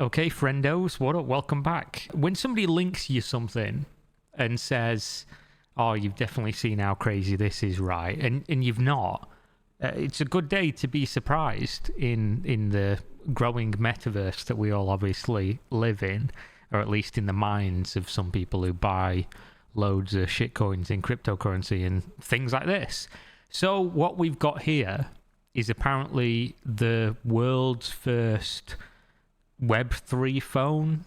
Okay, friendos, what up? Welcome back. When somebody links you something and says, oh, you've definitely seen how crazy this is, right? And you've not, it's a good day to be surprised in the growing metaverse that we all obviously live in, or at least in the minds of some people who buy loads of shitcoins in cryptocurrency and things like this. So what we've got here is apparently the world's first Web3 phone.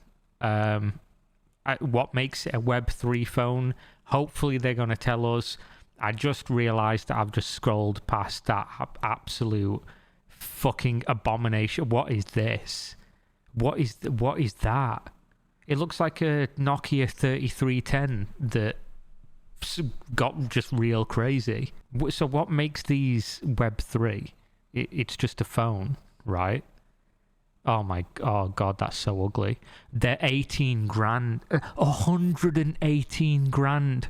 What makes it a Web3 phone? Hopefully they're going to tell us. I just realised that I've just scrolled past that absolute fucking abomination. What is this? What is that? It looks like a Nokia 3310 that got just real crazy. So what makes these Web3? It's just a phone, right? Oh god, that's so ugly. They're 18 grand. 118 grand.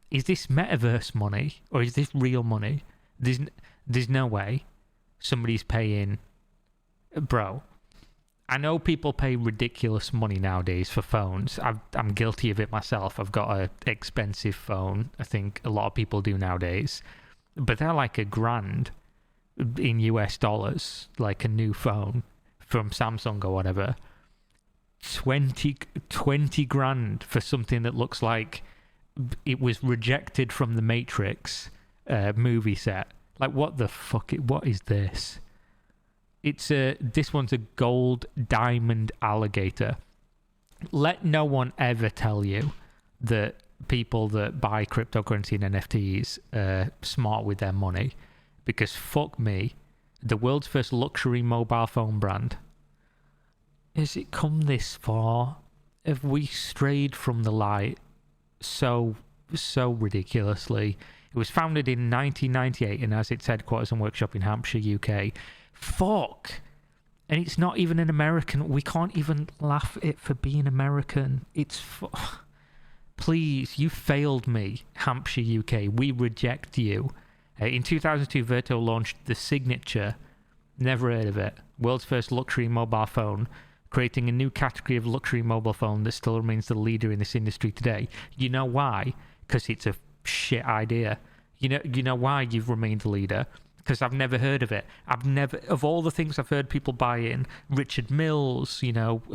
Is this metaverse money or is this real money? There's no way somebody's paying. Bro, I know people pay ridiculous money nowadays for phones. I'm guilty of it myself. I've got an expensive phone. I think a lot of people do nowadays. But they're like $1,000 in US dollars, like a new phone from Samsung or whatever. 20 grand for something that looks like it was rejected from the Matrix movie set. Like, what the fuck? What is this? This one's a gold diamond alligator. Let no one ever tell you that people that buy cryptocurrency and NFTs are smart with their money, because fuck me, the world's first luxury mobile phone brand. Has it come this far? Have we strayed from the light so ridiculously? It was founded in 1998 and has its headquarters and workshop in Hampshire, UK. Fuck! And it's not even an American. We can't even laugh at it for being American. Please, you failed me, Hampshire, UK. We reject you. In 2002, Vertu launched the Signature. Never heard of it. World's first luxury mobile phone, creating a new category of luxury mobile phone that still remains the leader in this industry today. You know why? Because it's a shit idea. You know why you've remained the leader? Because I've never heard of it. Of all the things I've heard people buying, Richard Mills,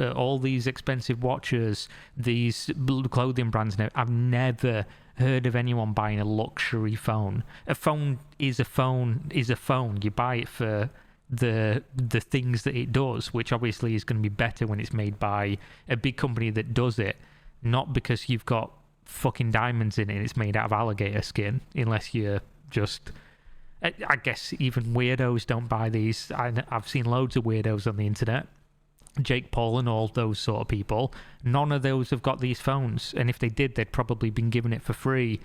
all these expensive watches, these clothing brands, I've never heard of anyone buying a luxury phone. A phone is a phone is a phone. You buy it for the things that it does, which obviously is going to be better when it's made by a big company that does it, not because you've got fucking diamonds in it and it's made out of alligator skin, unless you're just... I guess even weirdos don't buy these. I've seen loads of weirdos on the internet. Jake Paul and all those sort of people. None of those have got these phones. And if they did, they'd probably been given it for free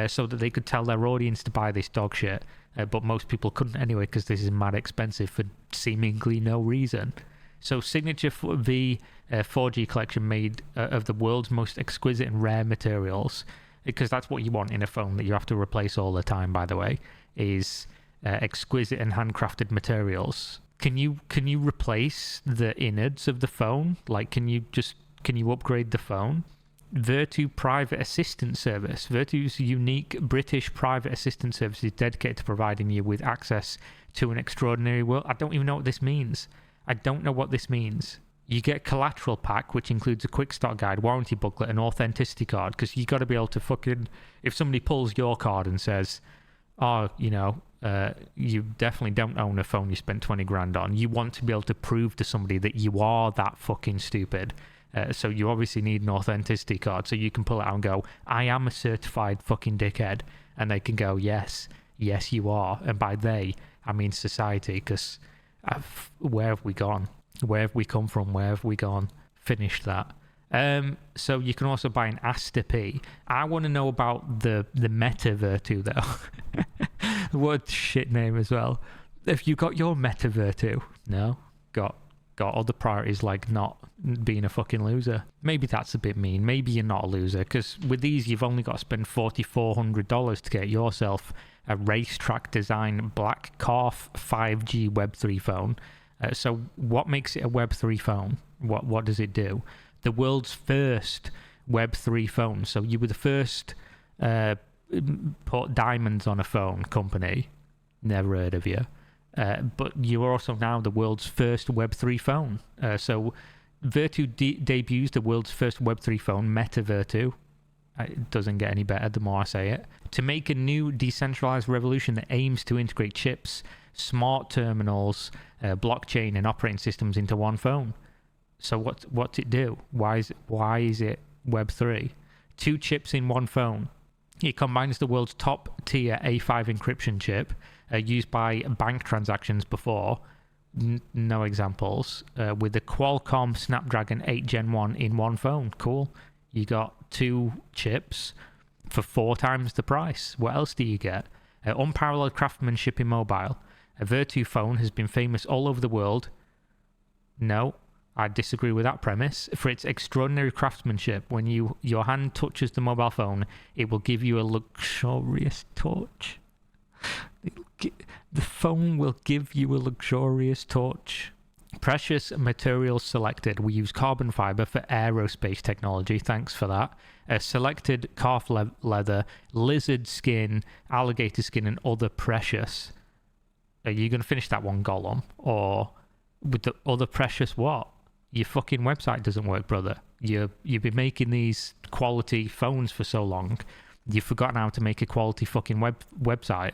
so that they could tell their audience to buy this dog shit. But most people couldn't anyway because this is mad expensive for seemingly no reason. So Signature V 4G collection made of the world's most exquisite and rare materials, because that's what you want in a phone that you have to replace all the time, by the way, is exquisite and handcrafted materials. Can you replace the innards of the phone? Like, can you upgrade the phone? Vertu Private Assistant Service. Vertu's unique British private assistant service is dedicated to providing you with access to an extraordinary world. I don't even know what this means. You get a collateral pack, which includes a quick start guide, warranty booklet, and authenticity card, because you got to be able to fucking... If somebody pulls your card and says, you definitely don't own a phone you spent 20 grand on, you want to be able to prove to somebody that you are that fucking stupid. So you obviously need an authenticity card, so you can pull it out and go, I am a certified fucking dickhead. And they can go, yes, you are. And by they, I mean society, because where have we gone? Where have we come from? Where have we gone? Finished that. So you can also buy an Asta P. I want to know about the Metavertu though. What a shit name as well. Have you got your Metavertu? No? Got other priorities like not being a fucking loser. Maybe that's a bit mean. Maybe you're not a loser, because with these you've only got to spend $4,400 to get yourself a racetrack design black calf 5G Web3 phone. So what makes it a Web3 phone? What does it do? The world's first Web3 phone. So you were the first put diamonds on a phone company. Never heard of you. But you are also now the world's first Web3 phone. So Vertu debuts the world's first Web3 phone, Metavertu. It doesn't get any better the more I say it. To make a new decentralized revolution that aims to integrate chips, smart terminals, blockchain, and operating systems into one phone. So what's it do? Why is it Web3? 2 chips in one phone. It combines the world's top tier A5 encryption chip used by bank transactions before. No examples. With the Qualcomm Snapdragon 8 Gen 1 in one phone. Cool. You got 2 chips for 4 times the price. What else do you get? Unparalleled craftsmanship in mobile. A Vertu phone has been famous all over the world. No, I disagree with that premise. For its extraordinary craftsmanship, when your hand touches the mobile phone, it will give you a luxurious touch. The phone will give you a luxurious touch. Precious materials selected. We use carbon fiber for aerospace technology. Thanks for that. Selected calf leather, lizard skin, alligator skin, and other precious. Are you going to finish that one, Gollum? Or with the other precious what? Your fucking website doesn't work, brother. You've been making these quality phones for so long. You've forgotten how to make a quality fucking website.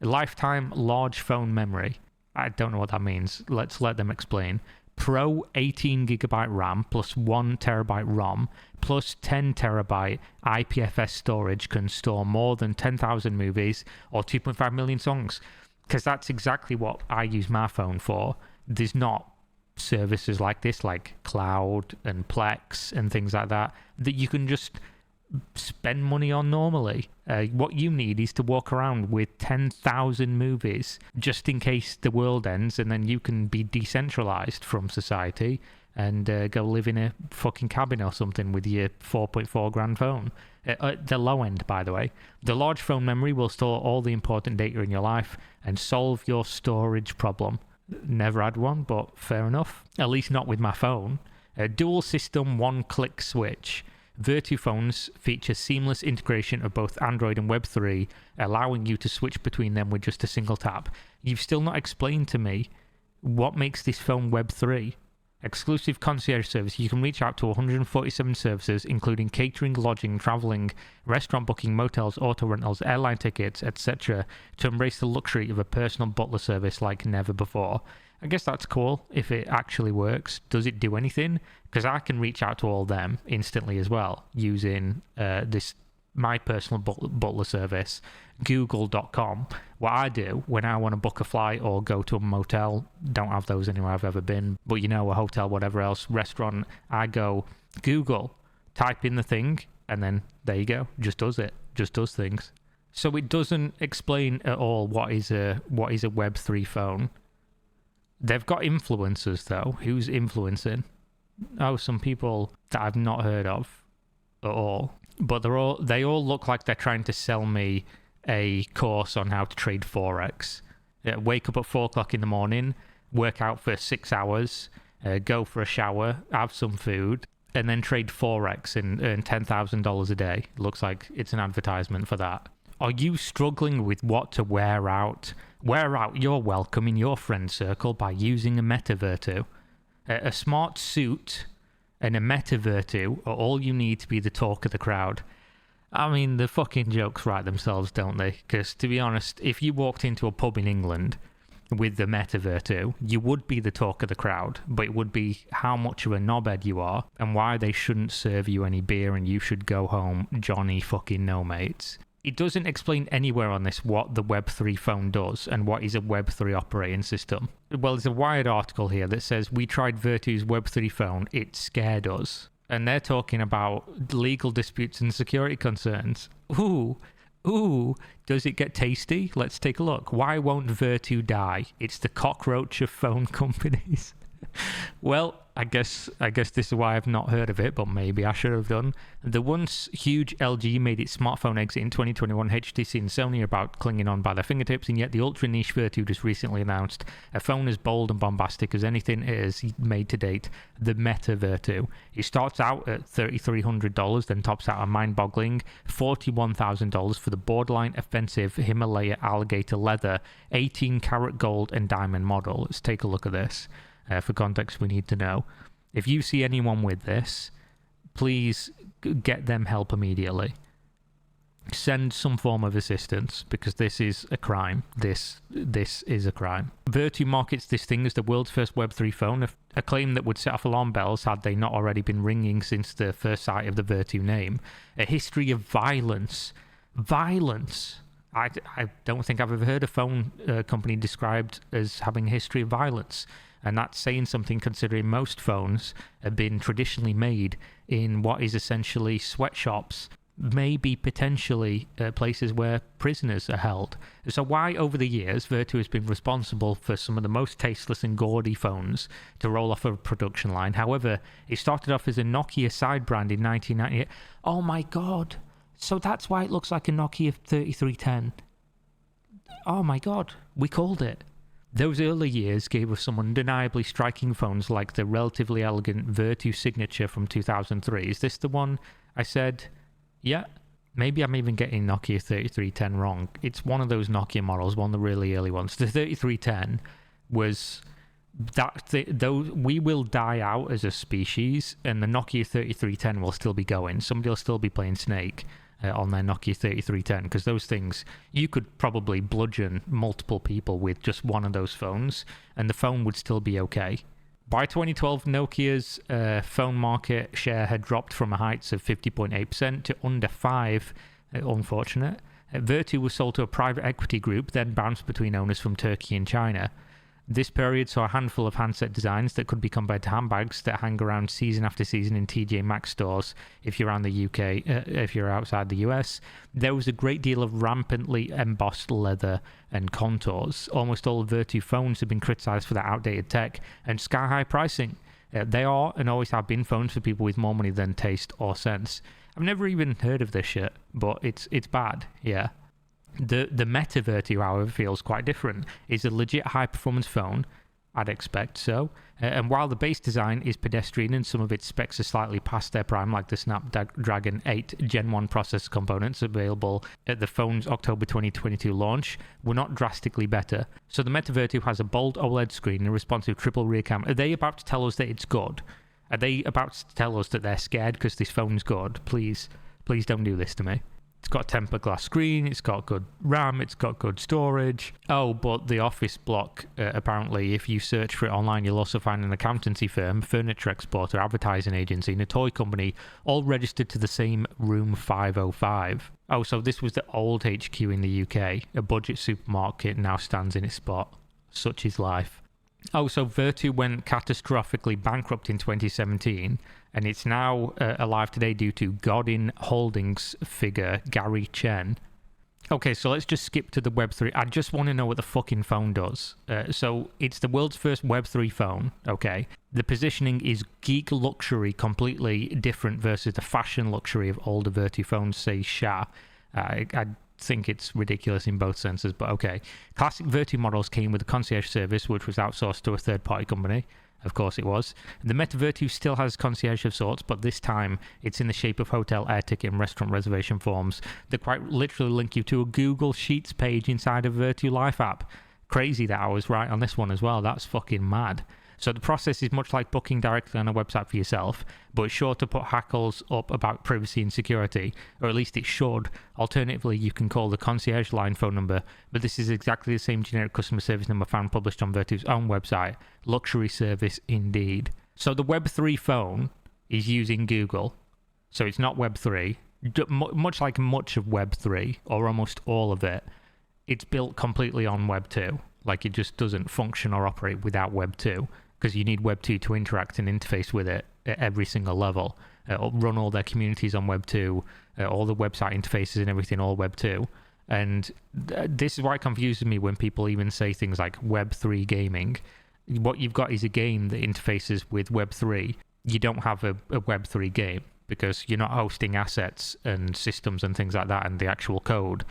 Lifetime large phone memory. I don't know what that means. Let's let them explain. Pro 18GB RAM plus 1TB ROM plus 10TB IPFS storage can store more than 10,000 movies or 2.5 million songs. Because that's exactly what I use my phone for. There's not services like this, like Cloud and Plex and things like that you can just spend money on normally. What you need is to walk around with 10,000 movies just in case the world ends, and then you can be decentralized from society and go live in a fucking cabin or something with your 4.4 grand phone. At the low end, by the way. The large phone memory will store all the important data in your life and solve your storage problem. Never had one, but fair enough. At least not with my phone. A dual system one-click switch. Vertu phones feature seamless integration of both Android and Web3, allowing you to switch between them with just a single tap. You've still not explained to me what makes this phone Web3. Exclusive concierge service. You can reach out to 147 services, including catering, lodging, traveling, restaurant booking, motels, auto rentals, airline tickets, etc., to embrace the luxury of a personal butler service like never before. I guess that's cool if it actually works. Does it do anything? Because I can reach out to all them instantly as well using my personal butler service, google.com. What I do when I want to book a flight or go to a motel, don't have those anywhere I've ever been, but a hotel, whatever else, restaurant, I go Google, type in the thing, and then there you go, just does it, just does things. So it doesn't explain at all what is a Web3 phone. They've got influencers though. Who's influencing? Oh, some people that I've not heard of at all. But they all look like they're trying to sell me a course on how to trade Forex. Wake up at 4 o'clock in the morning, work out for 6 hours, go for a shower, have some food, and then trade Forex and earn $10,000 a day. Looks like it's an advertisement for that. Are you struggling with what to wear out? Wear out your welcome in your friend circle by using a Metavertu. A smart suit and a Metavertu are all you need to be the talk of the crowd. I mean, the fucking jokes write themselves, don't they? Because, to be honest, if you walked into a pub in England with the Metavertu, you would be the talk of the crowd, but it would be how much of a knobhead you are and why they shouldn't serve you any beer and you should go home Johnny fucking no mates. It doesn't explain anywhere on this what the Web3 phone does and what is a Web3 operating system. Well, there's a Wired article here that says, we tried Vertu's Web3 phone, it scared us. And they're talking about legal disputes and security concerns. Ooh, does it get tasty? Let's take a look. Why won't Vertu die? It's the cockroach of phone companies. Well, I guess this is why I've not heard of it, but maybe I should have done. The once huge LG made its smartphone exit in 2021. HTC and Sony are about clinging on by their fingertips, and yet the ultra niche Vertu just recently announced a phone as bold and bombastic as anything it has made to date, the Metavertu. It starts out at $3,300, then tops out a mind-boggling $41,000 for the borderline offensive Himalaya alligator leather 18-karat gold and diamond model. Let's take a look at this. For context, we need to know. If you see anyone with this, please get them help immediately. Send some form of assistance, because this is a crime. This is a crime. Vertu markets this thing as the world's first Web3 phone, a claim that would set off alarm bells had they not already been ringing since the first sight of the Vertu name. A history of violence. Violence. I don't think I've ever heard a phone company described as having a history of violence. And that's saying something, considering most phones have been traditionally made in what is essentially sweatshops, maybe potentially places where prisoners are held. So why over the years Vertu has been responsible for some of the most tasteless and gaudy phones to roll off a production line. However, it started off as a Nokia side brand in 1998. Oh my god. So that's why it looks like a Nokia 3310. Oh my god. We called it. Those early years gave us some undeniably striking phones like the relatively elegant Vertu Signature from 2003. Is this the one I said? Yeah. Maybe I'm even getting Nokia 3310 wrong. It's one of those Nokia models, one of the really early ones. The 3310 was those we will die out as a species, and the Nokia 3310 will still be going. Somebody will still be playing Snake on their Nokia 3310, because those things, you could probably bludgeon multiple people with just one of those phones, and the phone would still be okay. By 2012, Nokia's phone market share had dropped from heights of 50.8% to under 5%. Unfortunate. Vertu was sold to a private equity group, then bounced between owners from Turkey and China. This period saw a handful of handset designs that could be compared to handbags that hang around season after season in TJ Maxx stores if you're around the UK, if you're outside the US. There was a great deal of rampantly embossed leather and contours. Almost all Vertu phones have been criticised for their outdated tech and sky-high pricing. They are and always have been phones for people with more money than taste or sense. I've never even heard of this shit, but it's bad, yeah. The Metavertu, however, feels quite different. It's a legit high-performance phone. I'd expect so. And while the base design is pedestrian and some of its specs are slightly past their prime, like the Snapdragon 8 Gen 1 processor components available at the phone's October 2022 launch, were not drastically better. So the Metavertu has a bold OLED screen and a responsive triple rear camera. Are they about to tell us that it's good? Are they about to tell us that they're scared because this phone's good? Please don't do this to me. It's got a tempered glass screen, it's got good RAM, it's got good storage. Oh, but the office block, apparently, if you search for it online, you'll also find an accountancy firm, furniture exporter, advertising agency, and a toy company, all registered to the same Room 505. Oh, so this was the old HQ in the UK. A budget supermarket now stands in its spot. Such is life. Oh, so Vertu went catastrophically bankrupt in 2017, and it's now alive today due to Godin Holdings figure Gary Chen. Okay, so let's just skip to the Web3. I just want to know what the fucking phone does. So it's the world's first Web3 phone, okay? The positioning is geek luxury, completely different versus the fashion luxury of older Vertu phones, say Sha. I think it's ridiculous in both senses, but okay. Classic Vertu models came with a concierge service, which was outsourced to a third-party company. Of course it was. The Metavertu still has concierge of sorts, but this time it's in the shape of hotel, air ticket, and restaurant reservation forms that quite literally link you to a Google Sheets page inside a Vertu Life app. Crazy that I was right on this one as well. That's fucking mad. So the process is much like booking directly on a website for yourself, but it's sure to put hackles up about privacy and security, or at least it should. Alternatively, you can call the concierge line phone number, but this is exactly the same generic customer service number found published on Vertu's own website. Luxury service indeed. So the Web3 phone is using Google, so it's not Web3. Much like much of Web3, or almost all of it, it's built completely on Web 2. Like, it just doesn't function or operate without Web 2. Because you need Web 2 to interact and interface with it at every single level. Run all their communities on Web 2, all the website interfaces and everything, all Web 2. And this is why it confuses me when people even say things like Web 3 gaming. What you've got is a game that interfaces with Web3. You don't have a Web3 game because you're not hosting assets and systems and things like that and the actual code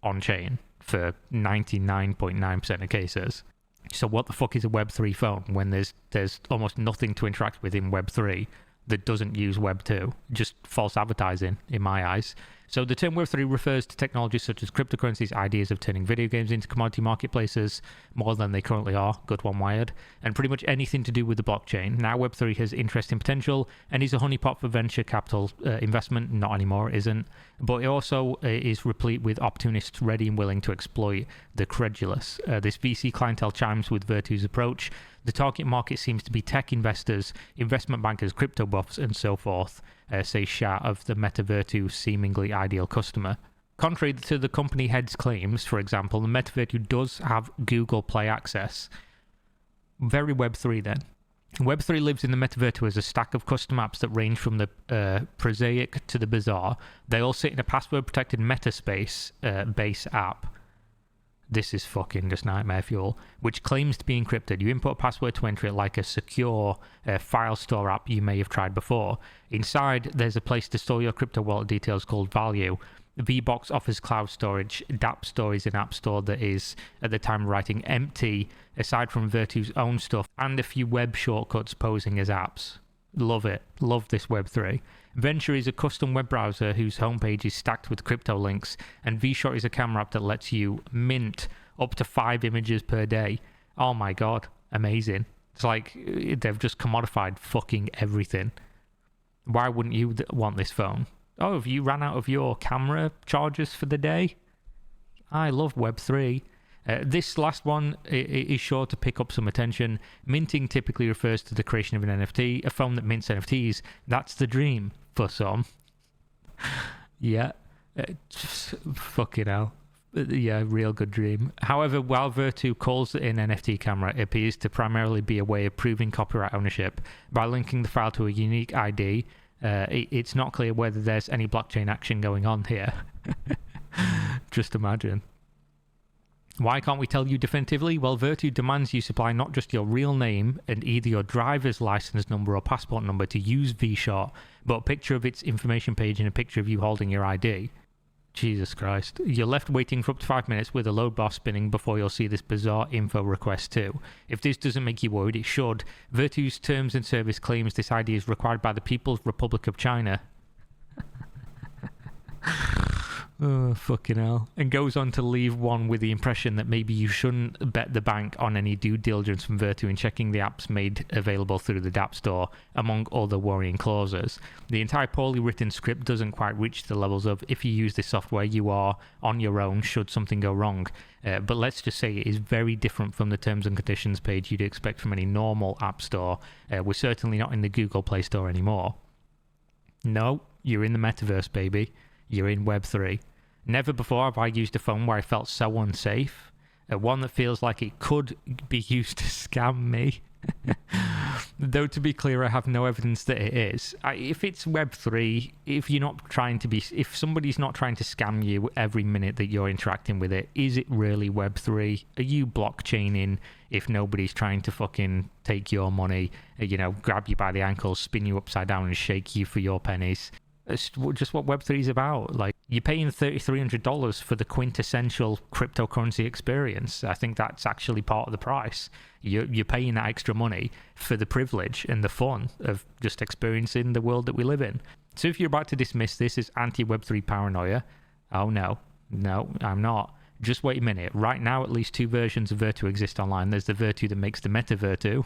on chain for 99.9% of cases. So what the fuck is a Web3 phone when there's almost nothing to interact with in Web3 that doesn't use Web2? Just false advertising in my eyes. So the term Web3 refers to technologies such as cryptocurrencies, ideas of turning video games into commodity marketplaces more than they currently are, good one Wired, and pretty much anything to do with the blockchain. Now Web3 has interesting potential and is a honeypot for venture capital investment. Not anymore, it isn't. But it also is replete with opportunists ready and willing to exploit the credulous. This VC clientele chimes with Vertu's approach. The target market seems to be tech investors, investment bankers, crypto buffs, and so forth, says Shah of the Metavertu seemingly ideal customer. Contrary to the company head's claims, for example, the Metavertu does have Google Play access. Very Web3 then. Web3 lives in the Metavertu as a stack of custom apps that range from the prosaic to the bizarre. They all sit in a password-protected metaspace base app. This is fucking just nightmare fuel, which claims to be encrypted. You input a password to enter it like a secure file store app you may have tried before. Inside, there's a place to store your crypto wallet details called Value. VBox offers cloud storage. DApp Store is an app store that is, at the time of writing, empty, aside from Vertu's own stuff, and a few web shortcuts posing as apps. Love it. Love this Web3. Venture is a custom web browser whose homepage is stacked with crypto links, and VShot is a camera app that lets you mint up to 5 images per day. Oh my god, amazing. It's like they've just commodified fucking everything. Why wouldn't you want this phone? Oh, have you ran out of your camera chargers for the day? I love Web3. This last one is sure to pick up some attention. Minting typically refers to the creation of an NFT. A phone that mints NFTs, that's the dream for some. Yeah, fucking hell. Yeah, real good dream. However, while Vertu calls it an NFT camera, it appears to primarily be a way of proving copyright ownership by linking the file to a unique ID. It's not clear whether there's any blockchain action going on here. Just imagine. Why can't we tell you definitively? Well, Vertu demands you supply not just your real name and either your driver's license number or passport number to use VShot, but a picture of its information page and a picture of you holding your ID. Jesus Christ. You're left waiting for up to 5 minutes with a load bar spinning before you'll see this bizarre info request too. If this doesn't make you worried, it should. Vertu's terms and service claims this ID is required by the People's Republic of China. Oh, fucking hell. And goes on to leave one with the impression that maybe you shouldn't bet the bank on any due diligence from Vertu in checking the apps made available through the DApp Store, among other worrying clauses. The entire poorly written script doesn't quite reach the levels of, if you use this software, you are on your own should something go wrong. But let's just say it is very different from the terms and conditions page you'd expect from any normal app store. We're certainly not in the Google Play Store anymore. No, you're in the metaverse, baby. You're in Web3. Never before have I used a phone where I felt so unsafe. One that feels like it could be used to scam me. Though to be clear, I have no evidence that it is. If it's Web3, if somebody's not trying to scam you every minute that you're interacting with it, is it really Web3? Are you blockchaining if nobody's trying to fucking take your money, grab you by the ankles, spin you upside down and shake you for your pennies? It's just what Web3 is about. Like, you're paying $3,300 for the quintessential cryptocurrency experience. I think that's actually part of the price. You're paying that extra money for the privilege and the fun of just experiencing the world that we live in. So if you're about to dismiss this as anti-Web3 paranoia, oh no, I'm not. Just wait a minute. Right now, at least 2 versions of Vertu exist online. There's the Vertu that makes the Metavertu,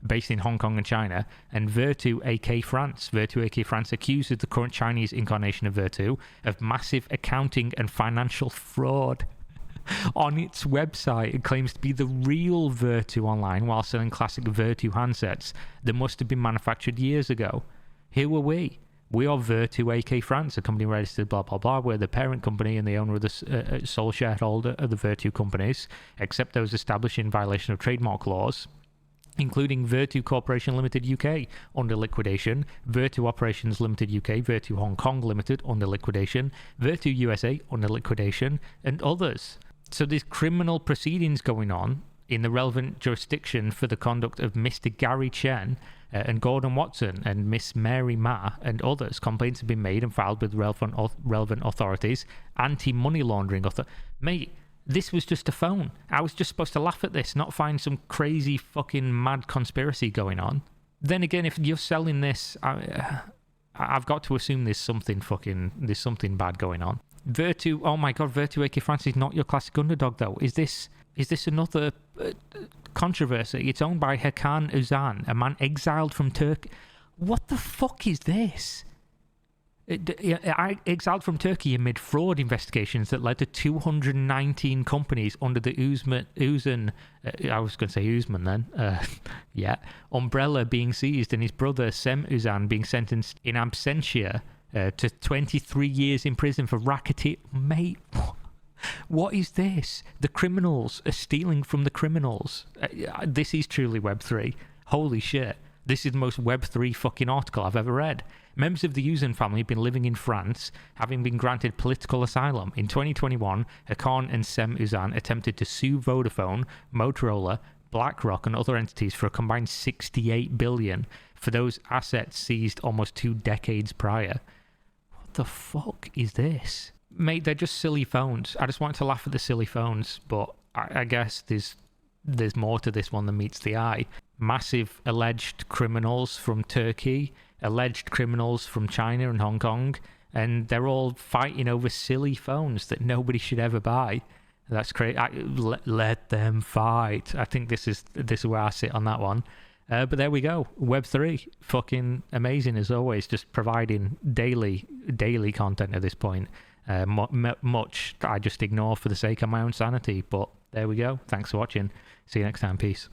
based in Hong Kong and China, and Vertu AK France. Vertu AK France accuses the current Chinese incarnation of Vertu of massive accounting and financial fraud. On its website, it claims to be the real Vertu online while selling classic Vertu handsets that must have been manufactured years ago. Who are we? We are Vertu AK France, a company registered blah blah blah. We're the parent company and the owner of the sole shareholder of the Vertu companies, except those established in violation of trademark laws, including Vertu Corporation Limited UK under liquidation, Vertu Operations Limited UK, Vertu Hong Kong Limited under liquidation, Vertu USA under liquidation, and others. So there's criminal proceedings going on in the relevant jurisdiction for the conduct of Mr. Gary Chen and Gordon Watson and Miss Mary Ma and others. Complaints have been made and filed with relevant authorities. Anti-money laundering Mate, this was just a phone. I was just supposed to laugh at this, not find some crazy fucking mad conspiracy going on. Then again, if you're selling this, I've got to assume there's something bad going on. Vertu, oh my god, Vertu AK France is not your classic underdog though. Is this another controversy? It's owned by Hakan Uzan, a man exiled from Turkey. What the fuck is this? Exiled from Turkey amid fraud investigations that led to 219 companies under the Uzan umbrella being seized, and his brother Sem Uzan being sentenced in absentia to 23 years in prison for racketeering. Mate, what is this? The criminals are stealing from the criminals. This is truly Web3. Holy shit. This is the most Web3 fucking article I've ever read. Members of the Uzan family have been living in France, having been granted political asylum. In 2021, Hakan and Sem Uzan attempted to sue Vodafone, Motorola, BlackRock and other entities for a combined $68 billion for those assets seized almost 2 decades prior. What the fuck is this? Mate, they're just silly phones. I just wanted to laugh at the silly phones, but I guess there's more to this one than meets the eye. Massive alleged criminals from Turkey, alleged criminals from China and Hong Kong, and they're all fighting over silly phones that nobody should ever buy. That's crazy. Let them fight. I think this is where I sit on that one. But there we go. Web3, fucking amazing as always. Just providing daily content at this point. Much I just ignore for the sake of my own sanity. But there we go. Thanks for watching. See you next time. Peace.